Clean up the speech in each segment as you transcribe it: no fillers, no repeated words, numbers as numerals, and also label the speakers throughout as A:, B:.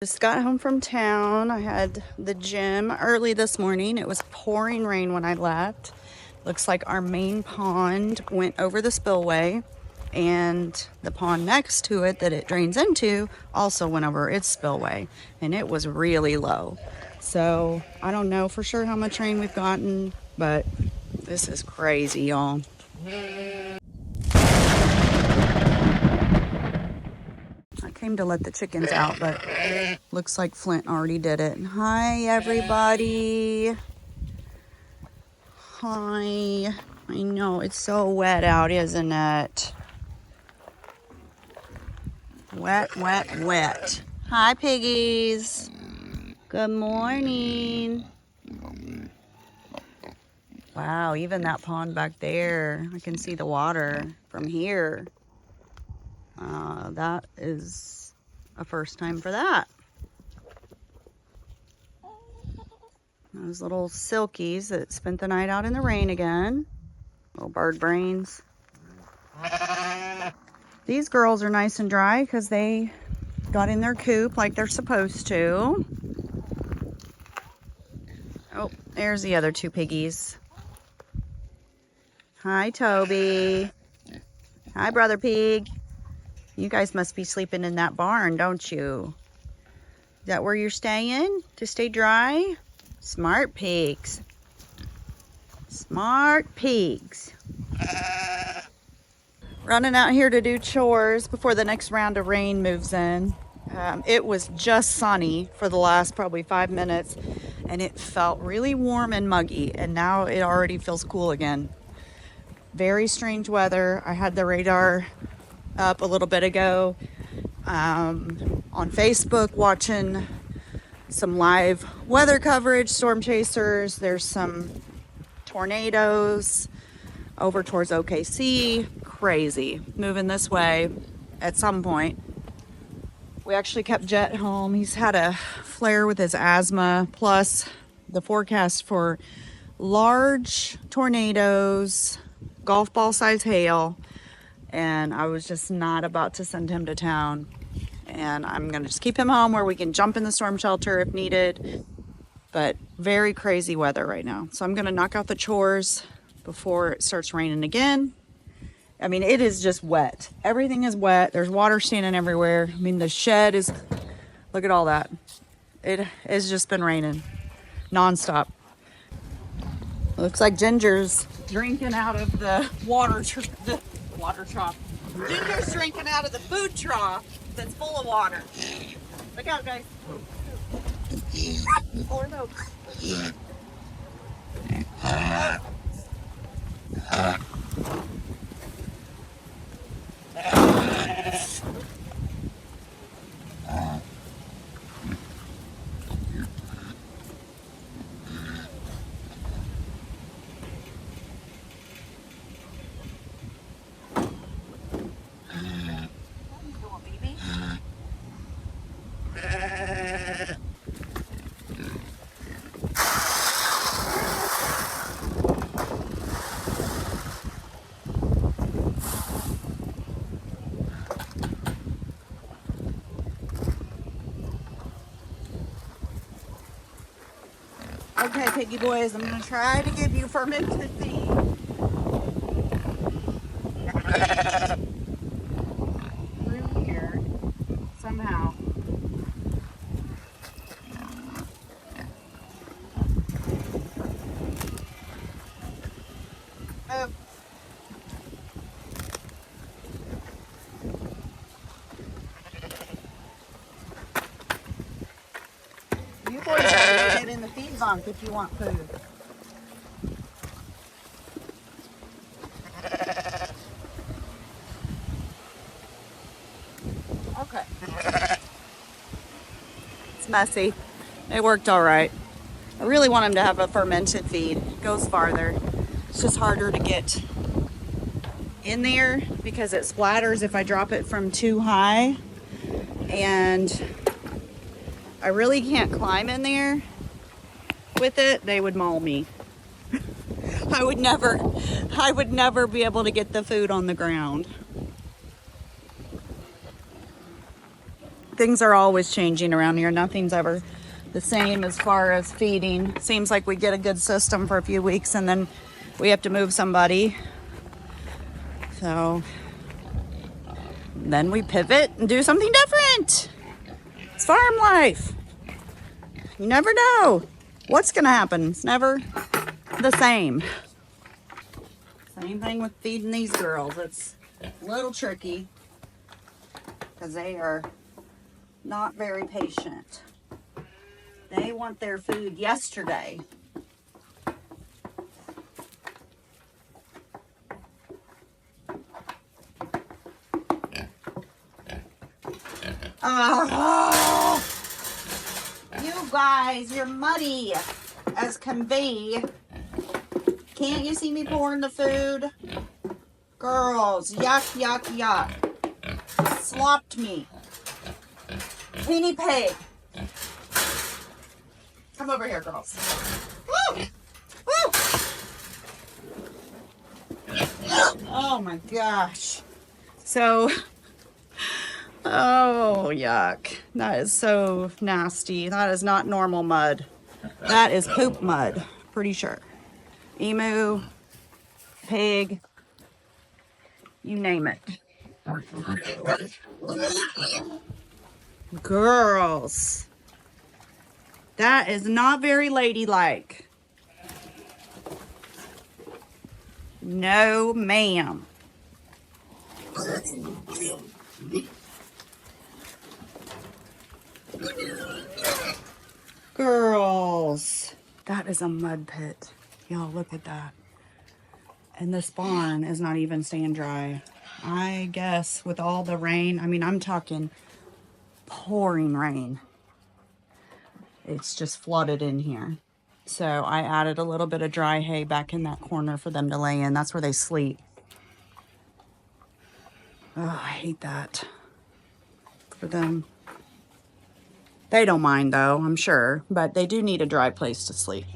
A: Just got home from town. I had the gym early this morning. It was pouring rain when I left. Looks like our main pond went over the spillway, and the pond next to it that it drains into also went over its spillway, and it was really low. So I don't know for sure how much rain we've gotten, but this is crazy, y'all. Came to let the chickens out, but looks like Flint already did it. Hi, everybody. Hi. I know it's so wet out, isn't it? Wet, wet, wet. Hi, piggies. Good morning. Wow, even that pond back there, I can see the water from here. That is a first time for that. Those little silkies that spent the night out in the rain again. Little bird brains. These girls are nice and dry because they got in their coop like they're supposed to. Oh, there's the other two piggies. Hi, Toby. Hi, Brother Pig. You guys must be sleeping in that barn, don't you? Is that where you're staying? To stay dry? Smart pigs. Smart pigs. Running out here to do chores before the next round of rain moves in. It was just sunny for the last probably 5 minutes, and it felt really warm and muggy, and now it already feels cool again. Very strange weather. I had the radar up a little bit ago on Facebook watching some live weather coverage, storm chasers. There's some tornadoes over towards OKC. Crazy. Moving this way at some point. We actually kept Jet home. He's had a flare with his asthma, plus the forecast for large tornadoes, golf ball size hail. And I was just not about to send him to town. And I'm going to just keep him home where we can jump in the storm shelter if needed. But very crazy weather right now. So I'm going to knock out the chores before it starts raining again. I mean, it is just wet. Everything is wet. There's water standing everywhere. I mean, the shed is, look at all that. It has just been raining nonstop. Looks like Ginger's drinking out of the water trough. Ginger's drinking out of the food trough that's full of water. Look out, guys. Pour those. Okay, piggy boys, I'm going to try to give you fermented feed. Through here, somehow. Oh. You boys gotta get in the feed bunk if you want food. Okay. It's messy. It worked all right. I really want him to have a fermented feed. It goes farther. It's just harder to get in there because it splatters if I drop it from too high. And I really can't climb in there with it. They would maul me. I would never be able to get the food on the ground. things are always changing around here. Nothing's ever the same as far as feeding. Seems like we get a good system for a few weeks and then we have to move somebody. So then we pivot and do something different. It's farm life. You never know what's gonna happen. It's never the same. Same thing with feeding these girls. It's a little tricky because they are not very patient. They want their food yesterday. Oh, you guys, you're muddy as can be. Can't you see me pouring the food? Girls, yuck, yuck, yuck. Slopped me. Teeny pig. Come over here, girls. Woo! Woo! Oh my gosh. So, oh, yuck. That is so nasty. That is not normal mud. That is poop mud, pretty sure. Emu, pig, you name it. Girls, that is not very ladylike. No, ma'am. Girls, that is a mud pit. Y'all, look at that. And this barn is not even staying dry. I guess with all the rain, I mean, I'm talking pouring rain. It's just flooded in here. So I added a little bit of dry hay back in that corner for them to lay in. That's where they sleep. Oh, I hate that for them. They don't mind though, I'm sure, but they do need a dry place to sleep.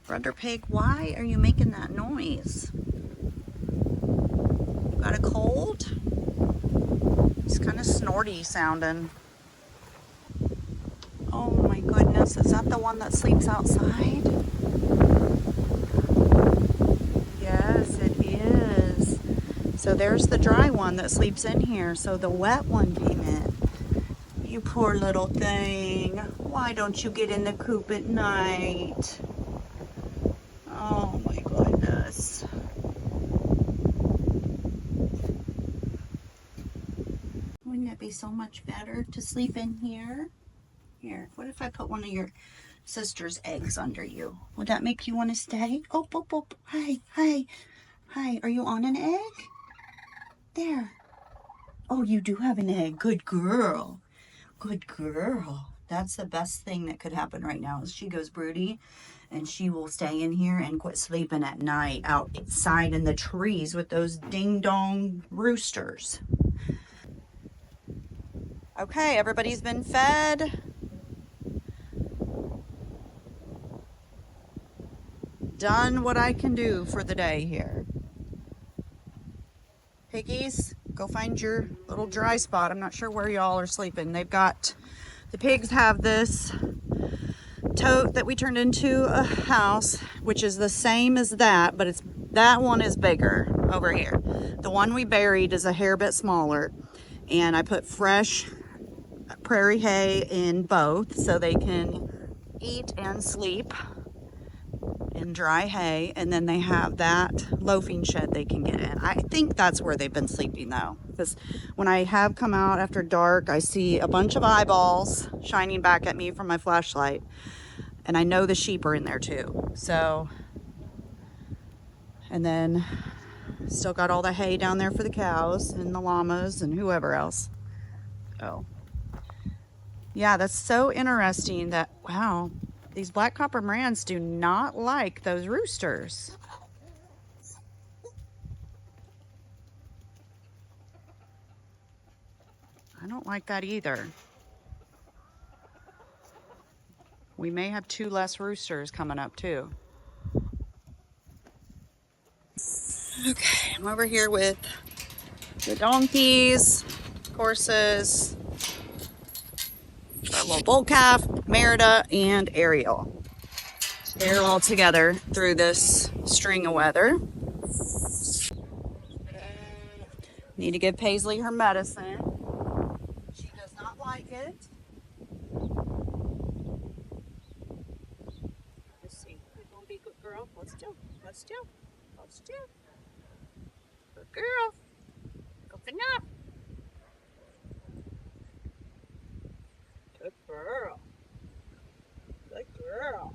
A: Brother Pig, why are you making that noise? You got a cold? It's kind of snorty sounding. Oh my goodness, is that the one that sleeps outside? Yes, it is. So there's the dry one that sleeps in here. So the wet one came in. You poor little thing. Why don't you get in the coop at night? Oh my goodness. Wouldn't it be so much better to sleep in here? Here, what if I put one of your sister's eggs under you? Would that make you want to stay? Oh, oh, oh, hi, hi, hi. Are you on an egg? There. Oh, you do have an egg. Good girl. Good girl. That's the best thing that could happen right now is she goes broody and she will stay in here and quit sleeping at night outside in the trees with those ding-dong roosters. Okay, everybody's been fed. Done what I can do for the day here. Piggies, go find your little dry spot. I'm not sure where y'all are sleeping. They've got, the pigs have this tote that we turned into a house, which is the same as that, but that one is bigger over here. The one we buried is a hair bit smaller, and I put fresh prairie hay in both so they can eat and sleep in dry hay, and then they have that loafing shed they can get in. I think that's where they've been sleeping though, because when I have come out after dark, I see a bunch of eyeballs shining back at me from my flashlight. And I know the sheep are in there too. So, and then still got all the hay down there for the cows and the llamas and whoever else. Oh, yeah, that's so interesting that, wow, these black copper marans do not like those roosters. I don't like that either. We may have 2 less roosters coming up too. Okay. I'm over here with the donkeys, horses, our little bull calf, Merida, and Ariel. They're all together through this string of weather. Need to give Paisley her medicine. She does not like it. Let's see. You're gonna be a good girl. Let's do. Let's do. Let's do. Good girl. Good enough. Good girl. Good girl.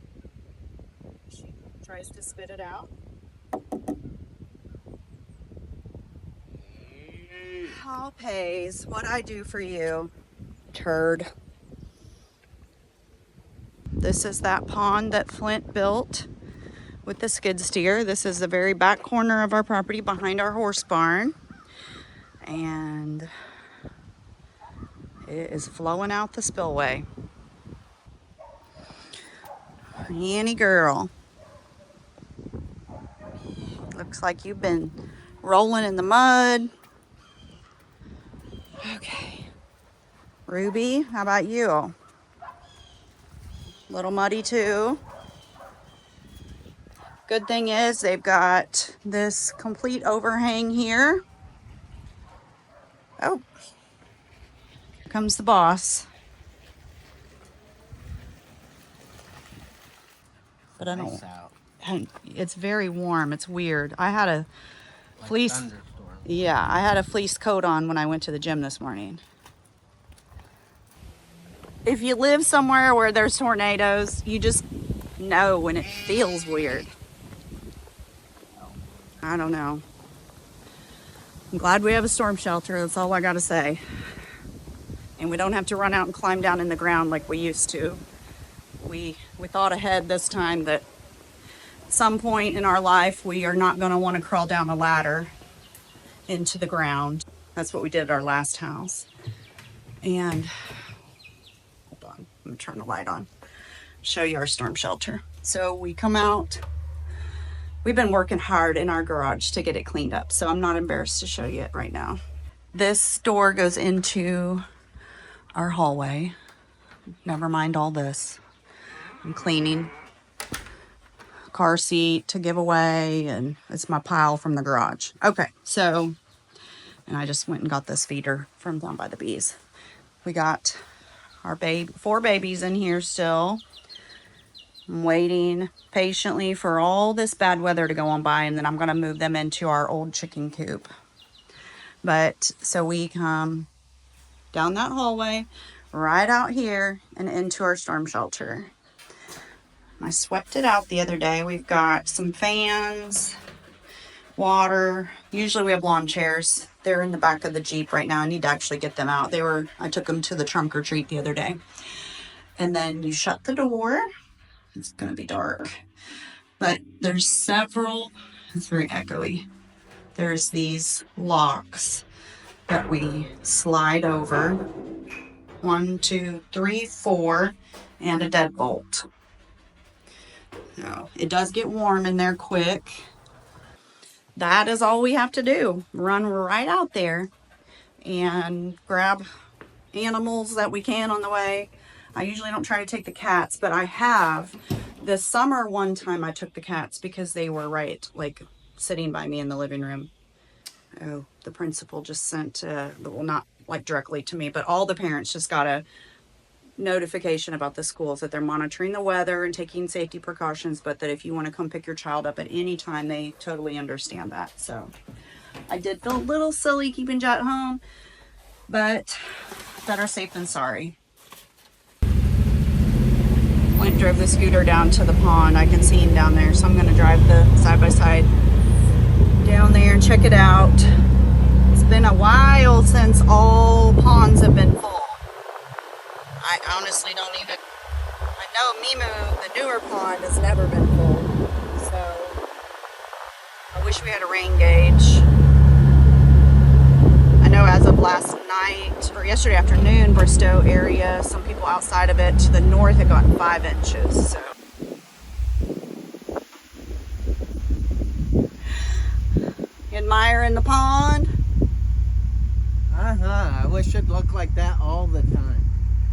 A: She tries to spit it out. Oh, Paige, what I do for you, turd. This is that pond that Flint built with the skid steer. This is the very back corner of our property behind our horse barn. And it is flowing out the spillway. Annie girl. Looks like you've been rolling in the mud. Okay. Ruby, how about you? Little muddy too. Good thing is they've got this complete overhang here. Oh, here comes the boss. But I don't. It's very warm. It's weird. I had a fleece. Yeah, I had a fleece coat on when I went to the gym this morning. If you live somewhere where there's tornadoes, you just know when it feels weird. I don't know. I'm glad we have a storm shelter. That's all I gotta say. And we don't have to run out and climb down in the ground like we used to. We thought ahead this time that at some point in our life we are not going to want to crawl down a ladder into the ground. That's what we did at our last house. And hold on, I'm gonna turn the light on. Show you our storm shelter. So we come out. We've been working hard in our garage to get it cleaned up, so I'm not embarrassed to show you it right now. This door goes into our hallway. Never mind all this. I'm cleaning. Car seat to give away, and it's my pile from the garage. Okay, so, and I just went and got this feeder from down by the bees. We got our 4 babies in here still. I'm waiting patiently for all this bad weather to go on by, and then I'm going to move them into our old chicken coop. But so we come down that hallway, right out here, and into our storm shelter. I swept it out the other day. We've got some fans, water. Usually we have lawn chairs. They're in the back of the Jeep right now. I need to actually get them out. I took them to the trunk or treat the other day. And then you shut the door. It's going to be dark. But there's several, it's very echoey. There's these locks that we slide over. 1, 2, 3, 4, and a deadbolt. So it does get warm in there quick. That is all we have to do. Run right out there and grab animals that we can on the way. I usually don't try to take the cats, but I have. This summer, one time I took the cats because they were like sitting by me in the living room. Oh, the principal just sent, well, not like directly to me, but all the parents just got a notification about the schools that they're monitoring the weather and taking safety precautions, but that if you want to come pick your child up at any time, they totally understand that. So I did feel a little silly keeping Jet home, but better safe than sorry. Flint drove the scooter down to the pond. I can see him down there, so I'm going to drive the side-by-side down there and check it out. It's been a while since all ponds have been full. I honestly don't even, I know Mimu, the newer pond, has never been full, so I wish we had a rain gauge. I know as of last night, or yesterday afternoon, Bristow area, some people outside of it to the north had gotten 5 inches, so. And admiring the pond?
B: I wish it looked like that all the time.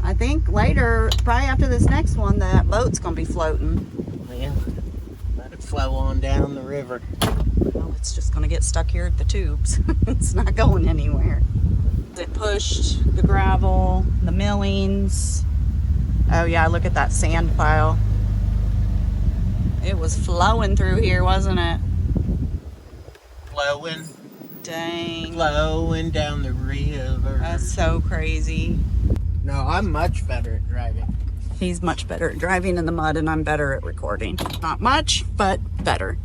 A: I think later, probably after this next one, that boat's gonna be floating.
B: Yeah. Let it flow on down the river.
A: Well, it's just gonna get stuck here at the tubes. It's not going anywhere. It pushed the gravel, the millings. Oh yeah, look at that sand pile. It was flowing through here, wasn't it?
B: Flowing.
A: Dang.
B: Flowing down the river.
A: That's so crazy.
B: No, I'm much better at driving.
A: He's much better at driving in the mud, and I'm better at recording. Not much, but better.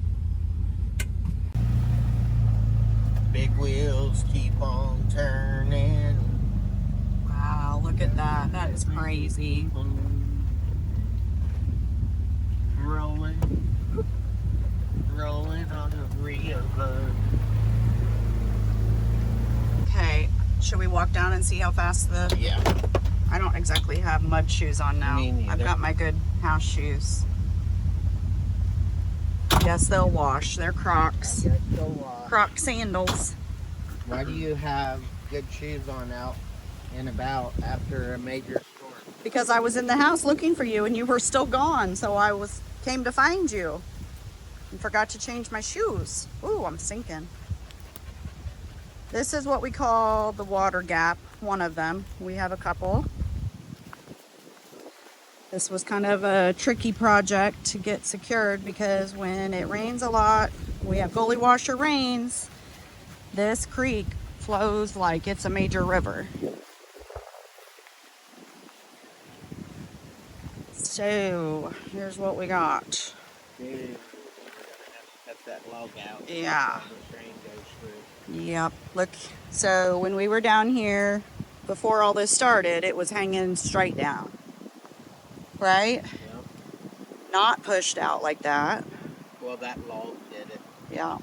B: Big wheels keep on turning.
A: Wow, look at that. That is crazy.
B: Rolling. Rolling on the river.
A: Okay, should we walk down and see how fast the...
B: Yeah.
A: I don't exactly have mud shoes on now.
B: Me neither.
A: I've got my good house shoes. Yes, they'll wash. They're Crocs. Croc sandals.
B: Why do you have good shoes on out and about after a major storm?
A: Because I was in the house looking for you and you were still gone, so I came to find you. And forgot to change my shoes. Ooh, I'm sinking. This is what we call the water gap, one of them. We have a couple. This was kind of a tricky project to get secured because when it rains a lot, we have gully washer rains, this creek flows like it's a major river. So here's what we got.
B: Cut that log out.
A: Yeah.
B: The train goes through.
A: Yep. Look, so when we were down here, before all this started, it was hanging straight down. Right?
B: Yep.
A: Not pushed out like that.
B: Well, that log did it.
A: Yeah.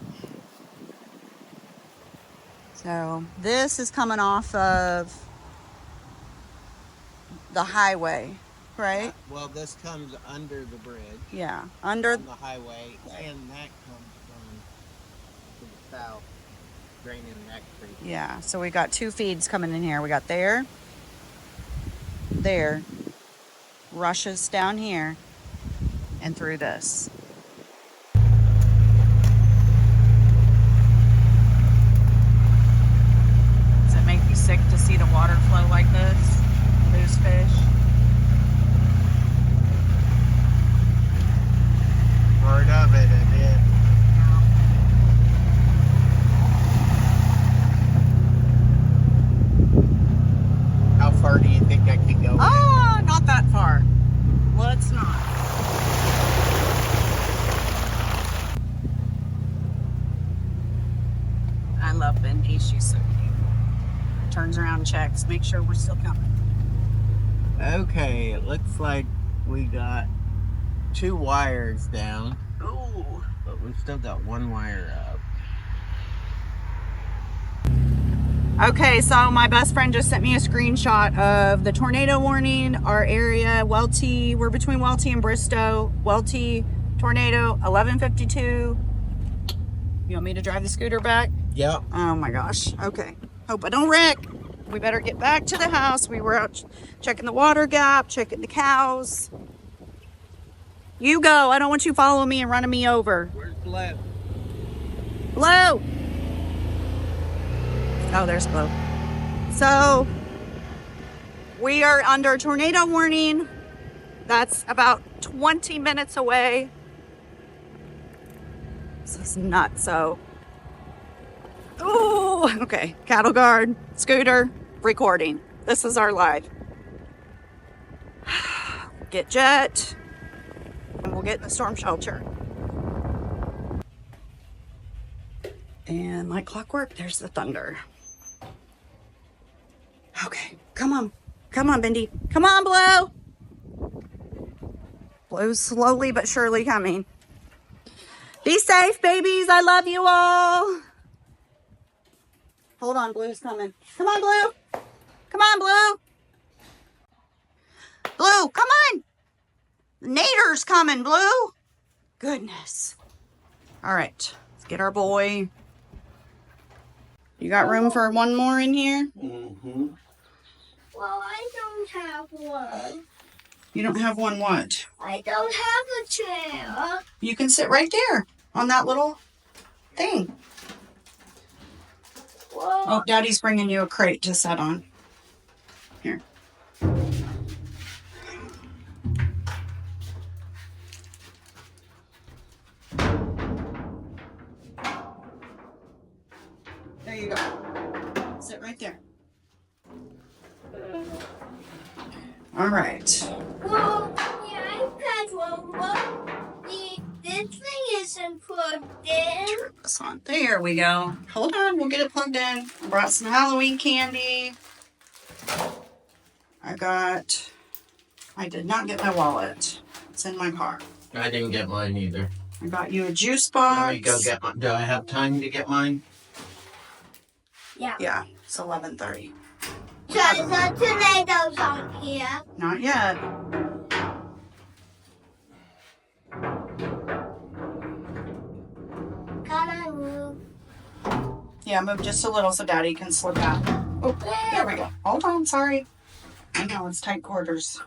A: So this is coming off of the highway, right?
B: Well, this comes under the bridge.
A: Yeah, under
B: On the highway, and that comes from to the south, draining that creek.
A: Yeah, so we got two feeds coming in here. We got there, rushes down here, and through this. Does it make you sick to see the water flow like this? Lose fish?
B: Part of it, did. How far do you think I could go?
A: Oh, not that far. Let's not. I love Bendy. She's so cute. Turns around, checks, make sure we're still coming.
B: Okay, it looks like we got 2 wires down,
A: Ooh.
B: but we've still got 1 wire up.
A: Okay, so my best friend just sent me a screenshot of the tornado warning. Our area, Welty, we're between Welty and Bristow. Welty, tornado, 11:52. You want me to drive the scooter back?
B: Yep.
A: Oh my gosh. Okay. Hope I don't wreck. We better get back to the house. We were out checking the water gap, checking the cows. You go. I don't want you following me and running me over.
B: Where's Blue?
A: Blue! Oh, there's Blue. So, we are under tornado warning. That's about 20 minutes away. This is nuts, so. Oh, okay. Cattle guard, scooter, recording. This is our life. Get jet, and we'll get in the storm shelter. And like clockwork, there's the thunder. Okay, come on. Come on, Bendy. Come on, Blue. Blue's slowly but surely coming. Be safe, babies. I love you all. Hold on, Blue's coming. Come on, Blue. Come on, Blue. Blue, come on. The Nader's coming, Blue. Goodness. All right, let's get our boy You got room for one more in here?
B: Mm-hmm.
C: Well, I don't have one.
A: You don't have one what?
C: I don't have a chair.
A: You can sit right there on that little thing.
C: Well,
A: Oh, Daddy's bringing you a crate to set on. Here. There you go. Sit right there. All right.
C: well, the iPad won't work. This thing isn't plugged in.
A: Turn this on. There we go. Hold on, we'll get it plugged in. I brought some Halloween candy. I did not get my wallet. It's in my car.
B: I didn't get mine either.
A: I got you a juice
B: Let
A: box.
B: me go get mine. Do I have time to get mine?
C: Yeah.
A: Yeah, it's 11:30.
C: So the tomatoes on here.
A: Not yet.
C: Can I move?
A: Yeah, move just a little so Daddy can slip out. Oh, there we go. Hold on, sorry. I know it's tight quarters.